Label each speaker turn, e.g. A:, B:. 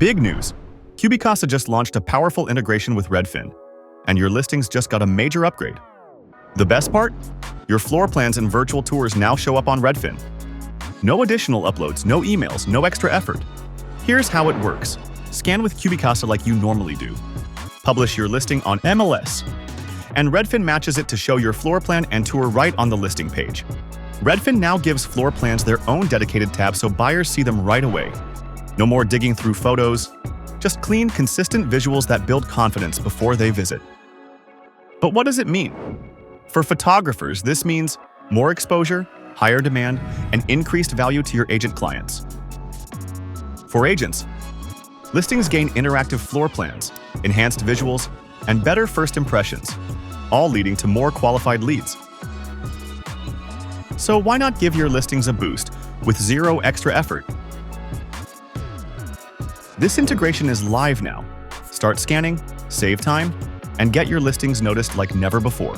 A: Big news! CubiCasa just launched a powerful integration with Redfin, and your listings just got a major upgrade. The best part? Your floor plans and virtual tours now show up on Redfin. No additional uploads, no emails, no extra effort. Here's how it works. Scan with CubiCasa like you normally do. Publish your listing on MLS, and Redfin matches it to show your floor plan and tour right on the listing page. Redfin now gives floor plans their own dedicated tab so buyers see them right away. No more digging through photos, just clean, consistent visuals that build confidence before they visit. But what does it mean? For photographers, this means more exposure, higher demand, and increased value to your agent clients. For agents, listings gain interactive floor plans, enhanced visuals, and better first impressions, all leading to more qualified leads. So why not give your listings a boost with zero extra effort? This integration is live now. Start scanning, save time, and get your listings noticed like never before.